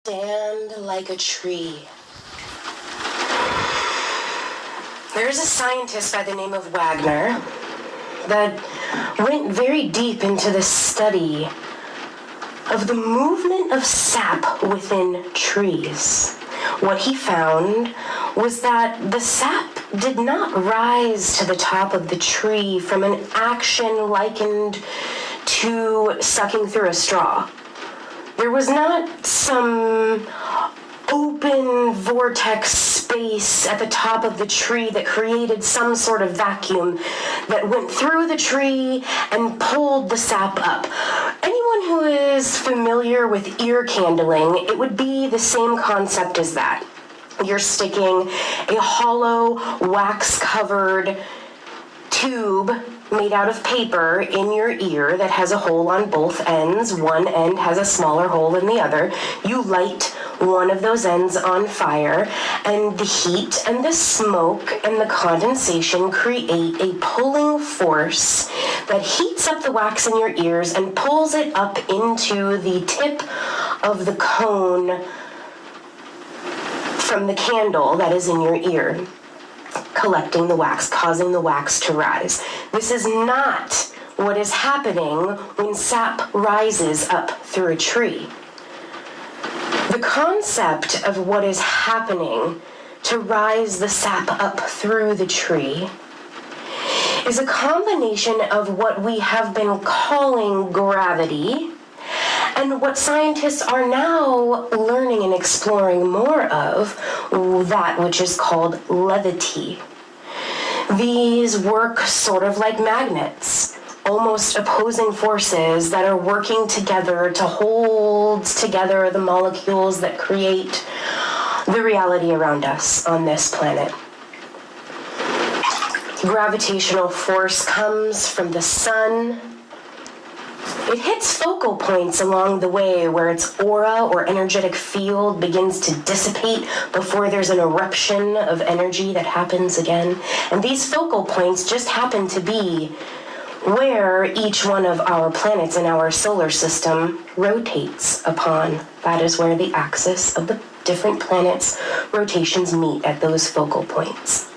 Stand like a tree. There's a scientist by the name of Wagner that went very deep into the study of the movement of sap within trees. What he found was that the sap did not rise to the top of the tree from an action likened to sucking through a straw. There was not some open vortex space at the top of the tree that created some sort of vacuum that went through the tree and pulled the sap up. Anyone who is familiar with ear candling, it would be the same concept as that. You're sticking a hollow, wax-covered tube made out of paper in your ear that has a hole on both ends. One end has a smaller hole than the other. You light one of those ends on fire, and the heat and the smoke and the condensation create a pulling force that heats up the wax in your ears and pulls it up into the tip of the cone from the candle that is in your ear, collecting the wax, causing the wax to rise. This is not what is happening when sap rises up through a tree. The concept of what is happening to rise the sap up through the tree is a combination of what we have been calling gravity and what scientists are now learning and exploring more of, that which is called levity. These work sort of like magnets, almost opposing forces that are working together to hold together the molecules that create the reality around us on this planet. Gravitational force comes from the sun. It hits focal points along the way where its aura or energetic field begins to dissipate before there's an eruption of energy that happens again. And these focal points just happen to be where each one of our planets in our solar system rotates upon. That is where the axis of the different planets' rotations meet at those focal points.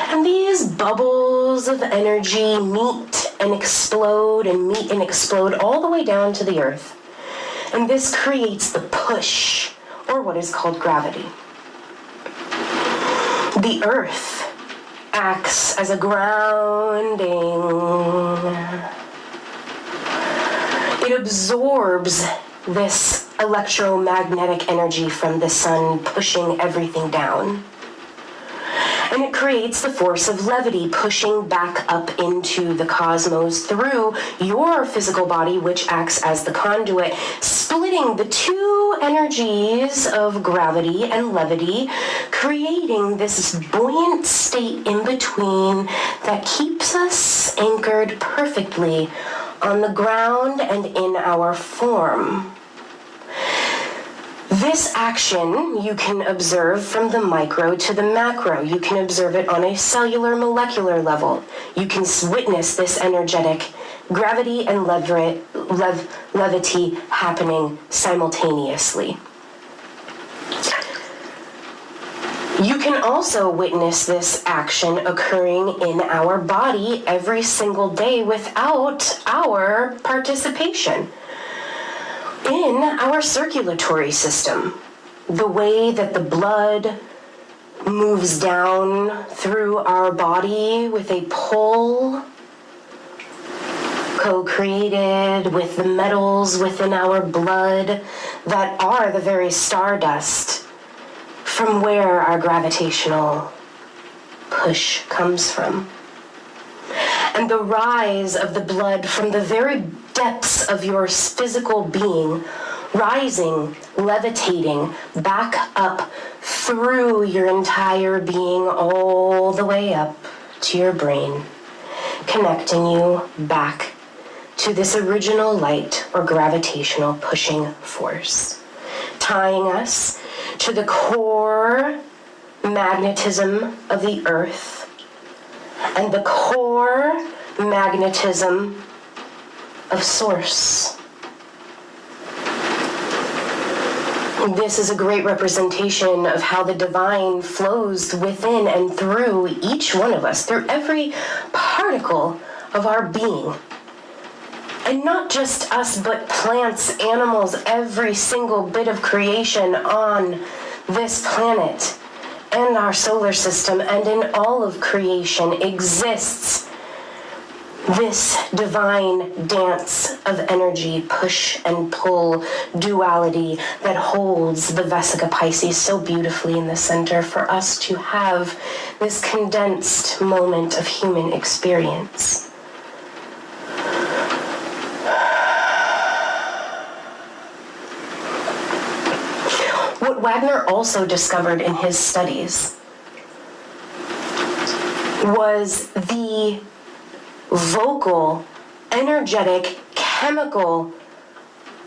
And these bubbles of energy meet and explode and meet and explode all the way down to the Earth. And this creates the push, or what is called gravity. The Earth acts as a grounding. It absorbs this electromagnetic energy from the sun, pushing everything down. And it creates the force of levity, pushing back up into the cosmos through your physical body, which acts as the conduit, splitting the two energies of gravity and levity, creating this buoyant state in between that keeps us anchored perfectly on the ground and in our form. This action you can observe from the micro to the macro. You can observe it on a cellular, molecular level. You can witness this energetic gravity and levity happening simultaneously. You can also witness this action occurring in our body every single day without our participation. In our circulatory system, the way that the blood moves down through our body with a pull, co-created with the metals within our blood that are the very stardust from where our gravitational push comes from. And the rise of the blood from the very depths of your physical being, rising, levitating back up through your entire being all the way up to your brain, connecting you back to this original light or gravitational pushing force, tying us to the core magnetism of the Earth and the core magnetism of Source. This is a great representation of how the divine flows within and through each one of us, through every particle of our being. And not just us, but plants, animals, every single bit of creation on this planet and our solar system and in all of creation exists this divine dance of energy, push and pull, duality that holds the Vesica Pisces so beautifully in the center for us to have this condensed moment of human experience. What Wagner also discovered in his studies was the vocal, energetic, chemical,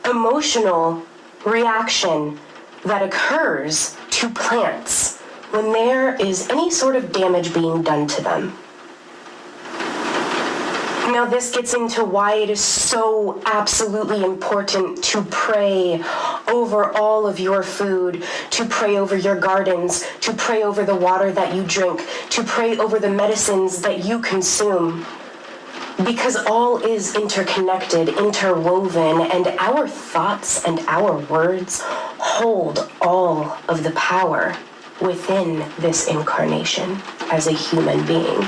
emotional reaction that occurs to plants when there is any sort of damage being done to them. Now, this gets into why it is so absolutely important to pray over all of your food, to pray over your gardens, to pray over the water that you drink, to pray over the medicines that you consume. Because all is interconnected, interwoven, and our thoughts and our words hold all of the power within this incarnation as a human being.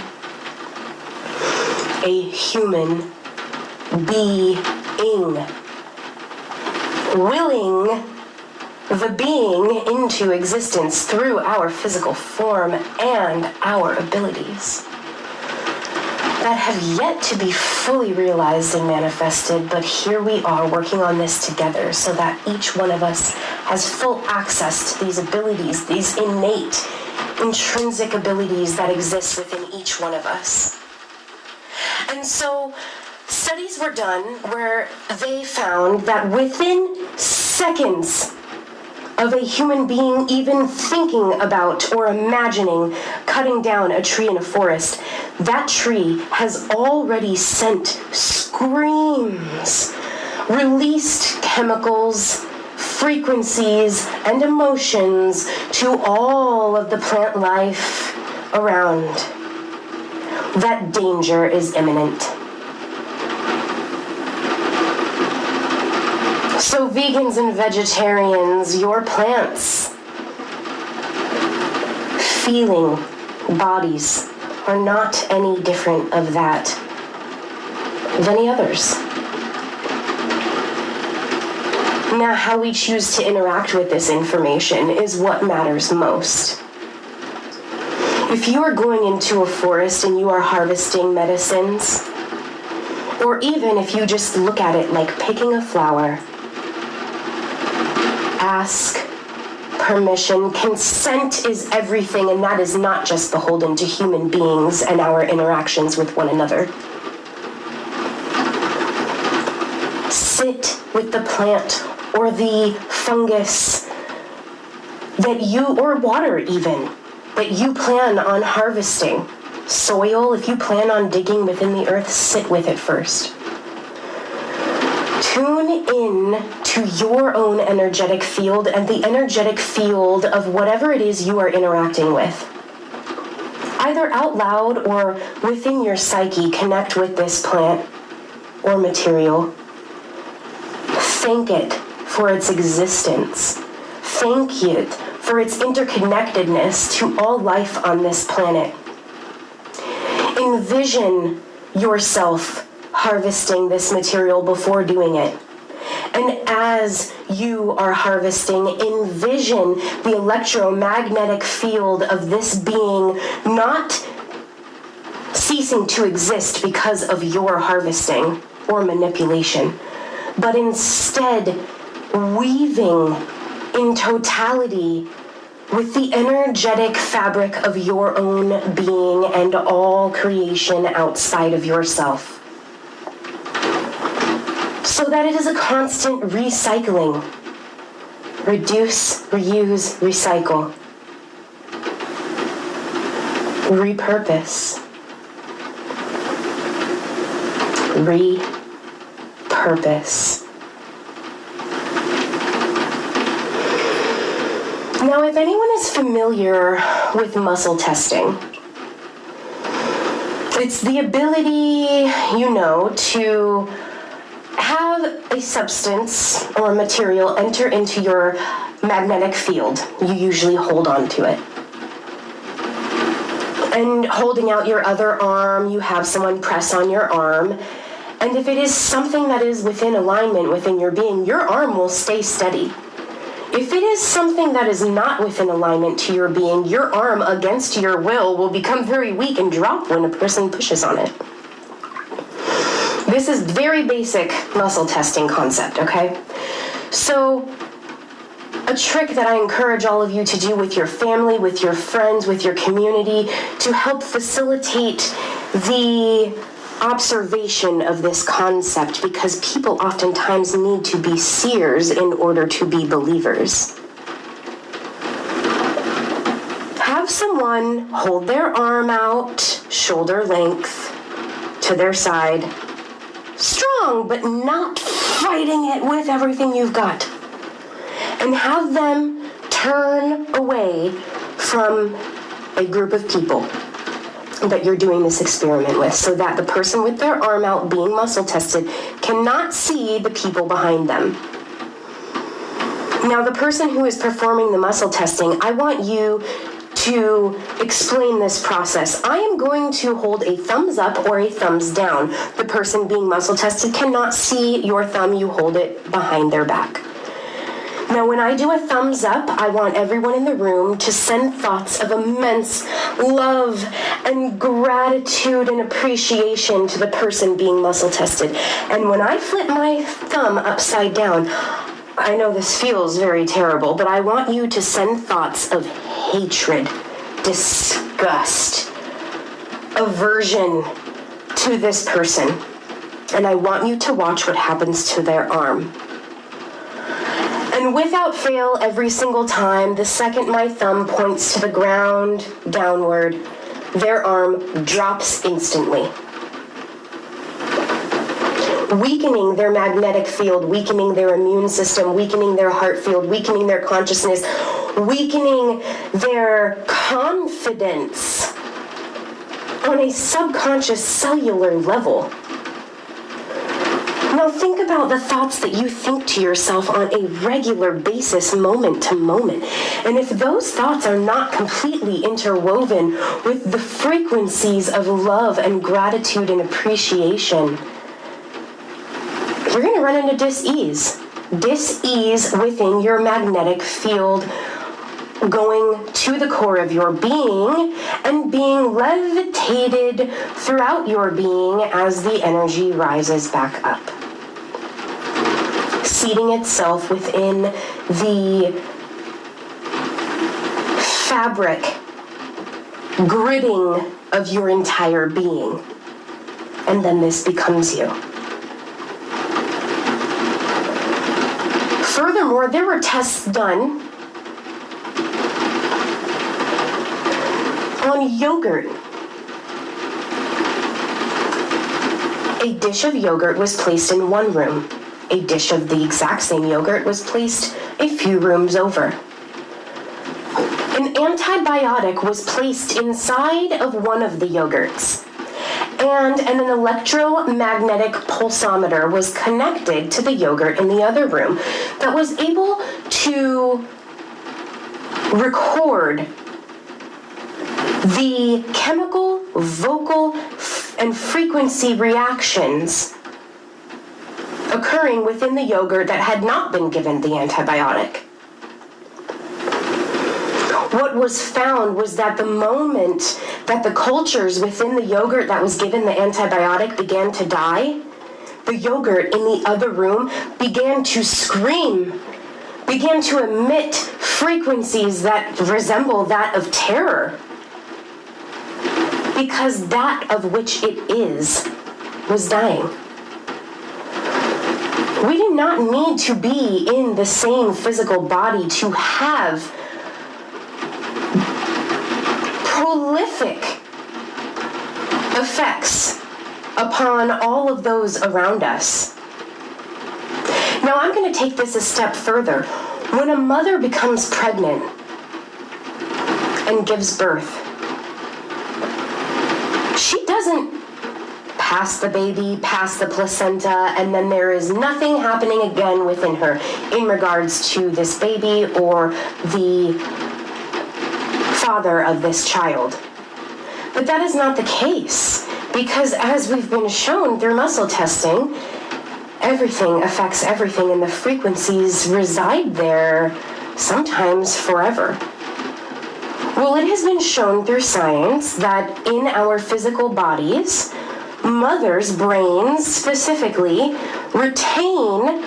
A human being. Willing the being into existence through our physical form and our abilities that have yet to be fully realized and manifested, but here we are working on this together so that each one of us has full access to these abilities, these innate, intrinsic abilities that exist within each one of us. And so studies were done where they found that within seconds of a human being even thinking about or imagining cutting down a tree in a forest, that tree has already sent screams, released chemicals, frequencies, and emotions to all of the plant life around. That danger is imminent. So vegans and vegetarians, your plants, feeling bodies are not any different of that of any others. Now, how we choose to interact with this information is what matters most. If you are going into a forest and you are harvesting medicines, or even if you just look at it like picking a flower, ask permission. Consent is everything, and that is not just beholden to human beings and our interactions with one another. Sit with the plant or the fungus that you, or water even, that you plan on harvesting. Soil, if you plan on digging within the earth, sit with it first. Tune in to your own energetic field and the energetic field of whatever it is you are interacting with. Either out loud or within your psyche, connect with this plant or material. Thank it for its existence. Thank it for its interconnectedness to all life on this planet. Envision yourself harvesting this material before doing it. And as you are harvesting, envision the electromagnetic field of this being not ceasing to exist because of your harvesting or manipulation, but instead weaving in totality with the energetic fabric of your own being and all creation outside of yourself. So that it is a constant recycling. Reduce, reuse, recycle. Repurpose. Repurpose. Now, if anyone is familiar with muscle testing, it's the ability, to have a substance or a material enter into your magnetic field. You usually hold on to it. And holding out your other arm, you have someone press on your arm. And if it is something that is within alignment within your being, your arm will stay steady. If it is something that is not within alignment to your being, your arm, against your will become very weak and drop when a person pushes on it. This is very basic muscle testing concept, okay? So, a trick that I encourage all of you to do with your family, with your friends, with your community, to help facilitate the observation of this concept, because people oftentimes need to be seers in order to be believers. Have someone hold their arm out, shoulder length, to their side, strong, but not fighting it with everything you've got. And have them turn away from a group of people that you're doing this experiment with, so that the person with their arm out being muscle tested cannot see the people behind them. Now, the person who is performing the muscle testing, I want you to explain this process. I am going to hold a thumbs up or a thumbs down. The person being muscle tested cannot see your thumb. You hold it behind their back. Now, when I do a thumbs up, I want everyone in the room to send thoughts of immense love and gratitude and appreciation to the person being muscle tested. And when I flip my thumb upside down, I know this feels very terrible, but I want you to send thoughts of hatred, disgust, aversion to this person. And I want you to watch what happens to their arm. And without fail, every single time, the second my thumb points to the ground, downward, their arm drops instantly. Weakening their magnetic field, weakening their immune system, weakening their heart field, weakening their consciousness, weakening their confidence on a subconscious cellular level. Now think about the thoughts that you think to yourself on a regular basis, moment to moment. And if those thoughts are not completely interwoven with the frequencies of love and gratitude and appreciation, you're going to run into dis-ease. Dis-ease within your magnetic field, going to the core of your being and being levitated throughout your being as the energy rises back up, seating itself within the fabric, gridding of your entire being. And then this becomes you. Furthermore, there were tests done on yogurt. A dish of yogurt was placed in one room. A dish of the exact same yogurt was placed a few rooms over. An antibiotic was placed inside of one of the yogurts, and an electromagnetic pulsometer was connected to the yogurt in the other room that was able to record the chemical, vocal, and frequency reactions occurring within the yogurt that had not been given the antibiotic. What was found was that the moment that the cultures within the yogurt that was given the antibiotic began to die, the yogurt in the other room began to scream, began to emit frequencies that resemble that of terror, because that of which it is was dying. We do not need to be in the same physical body to have prolific effects upon all of those around us. Now, I'm going to take this a step further. When a mother becomes pregnant, and gives birth, she doesn't pass the baby, pass the placenta, and then there is nothing happening again within her in regards to this baby or the father of this child. But that is not the case, because as we've been shown through muscle testing, everything affects everything, and the frequencies reside there sometimes forever. Well, it has been shown through science that in our physical bodies, mothers' brains specifically retain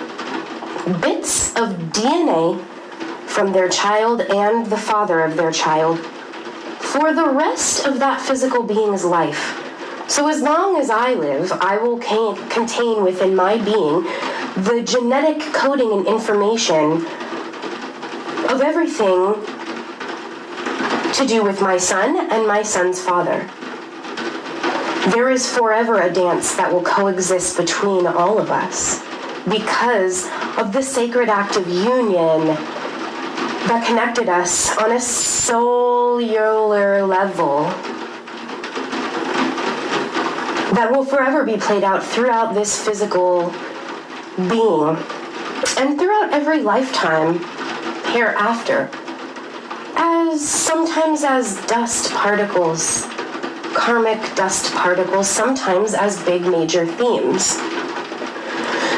bits of DNA from their child and the father of their child for the rest of that physical being's life. So as long as I live, I will contain within my being the genetic coding and information of everything to do with my son and my son's father. There is forever a dance that will coexist between all of us because of the sacred act of union that connected us on a cellular level that will forever be played out throughout this physical being and throughout every lifetime hereafter, sometimes as dust particles, karmic dust particles, sometimes as big major themes.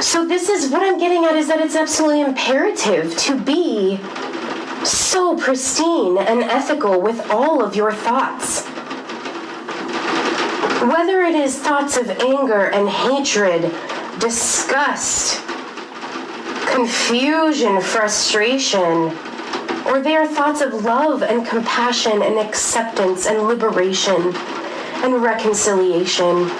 So this is what I'm getting at, is that it's absolutely imperative to be so pristine and ethical with all of your thoughts. Whether it is thoughts of anger and hatred, disgust, confusion, frustration, or they are thoughts of love and compassion and acceptance and liberation and reconciliation,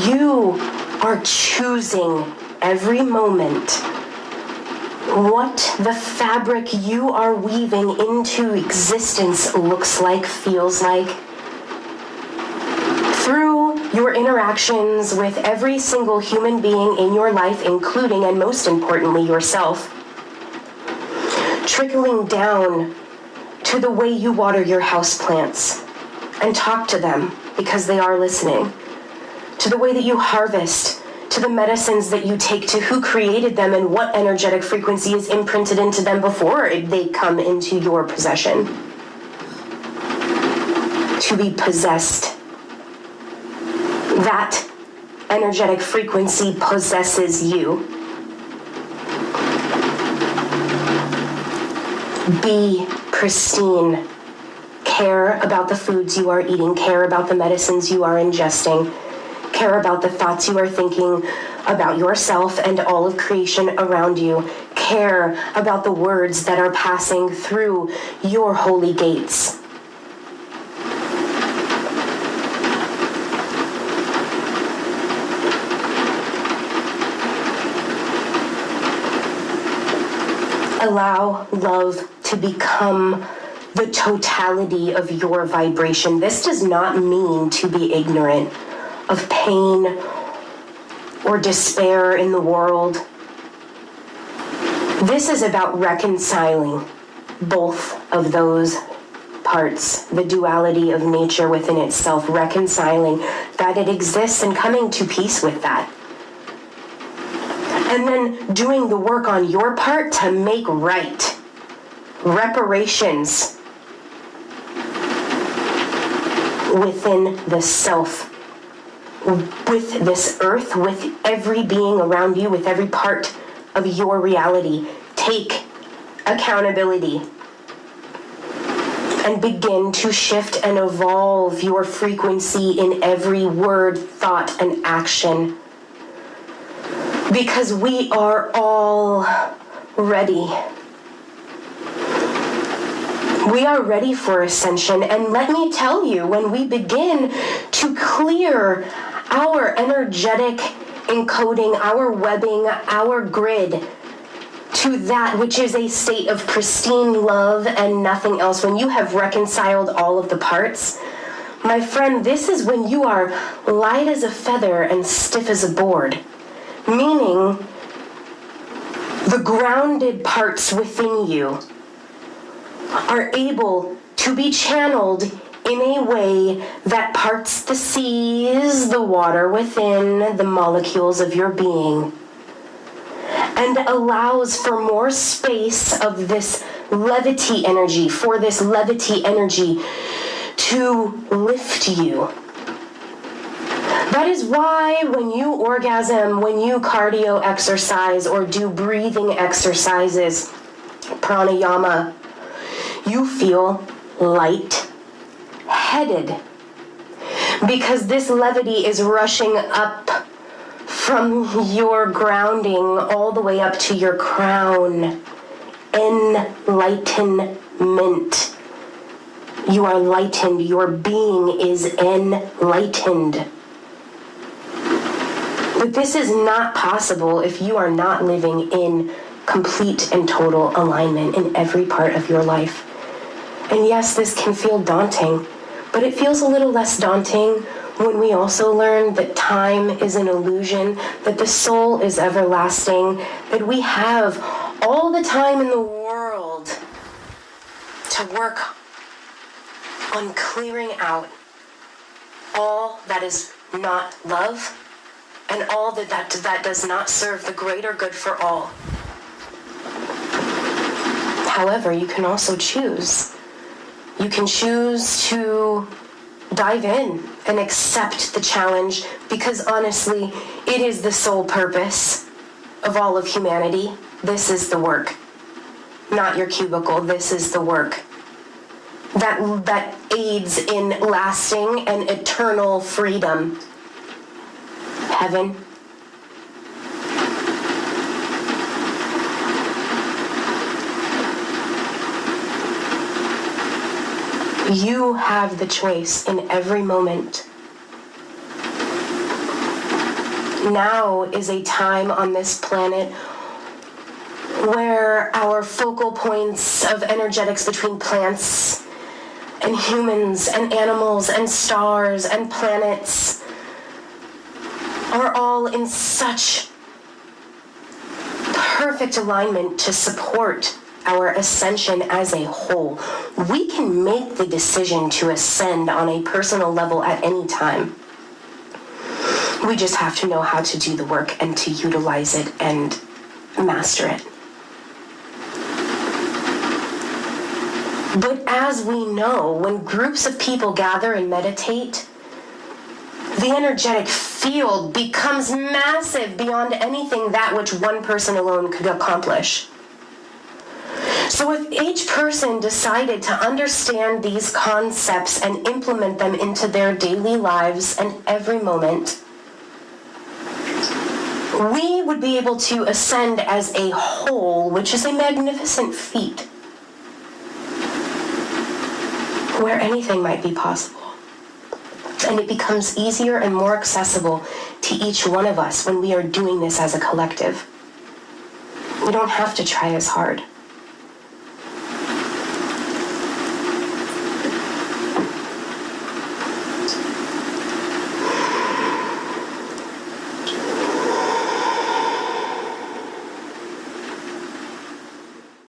you are choosing every moment what the fabric you are weaving into existence looks like, feels like, through your interactions with every single human being in your life, including and most importantly yourself, trickling down to the way you water your houseplants and talk to them because they are listening, to the way that you harvest, to the medicines that you take, to who created them and what energetic frequency is imprinted into them before they come into your possession. To be possessed. That energetic frequency possesses you. Be pristine. Care about the foods you are eating. Care about the medicines you are ingesting. Care about the thoughts you are thinking about yourself and all of creation around you. Care about the words that are passing through your holy gates. Allow love to become the totality of your vibration. This does not mean to be ignorant of pain or despair in the world. This is about reconciling both of those parts, the duality of nature within itself, reconciling that it exists and coming to peace with that. And then doing the work on your part to make right. Reparations within the self, with this earth, with every being around you, with every part of your reality. Take accountability and begin to shift and evolve your frequency in every word, thought, and action. Because we are all ready. We are ready for ascension. And let me tell you, when we begin to clear our energetic encoding, our webbing, our grid to that which is a state of pristine love and nothing else, when you have reconciled all of the parts, my friend, this is when you are light as a feather and stiff as a board. Meaning, the grounded parts within you are able to be channeled in a way that parts the seas, the water within, the molecules of your being, and allows for more space of this levity energy, for this levity energy to lift you. That is why when you orgasm, when you cardio exercise or do breathing exercises, pranayama, you feel light-headed, because this levity is rushing up from your grounding all the way up to your crown. Enlightenment. You are lightened. Your being is enlightened. But this is not possible if you are not living in complete and total alignment in every part of your life. And yes, this can feel daunting, but it feels a little less daunting when we also learn that time is an illusion, that the soul is everlasting, that we have all the time in the world to work on clearing out all that is not love and all that does not serve the greater good for all. However, you can also choose. You can choose to dive in and accept the challenge, because honestly, it is the sole purpose of all of humanity. This is the work, not your cubicle. This is the work that aids in lasting and eternal freedom. Heaven. You have the choice in every moment. Now is a time on this planet where our focal points of energetics between plants and humans and animals and stars and planets are all in such perfect alignment to support our ascension as a whole. We can make the decision to ascend on a personal level at any time. We just have to know how to do the work and to utilize it and master it. But as we know, when groups of people gather and meditate, the energetic field becomes massive beyond anything that which one person alone could accomplish. So if each person decided to understand these concepts and implement them into their daily lives and every moment, we would be able to ascend as a whole, which is a magnificent feat, where anything might be possible. And it becomes easier and more accessible to each one of us when we are doing this as a collective. We don't have to try as hard.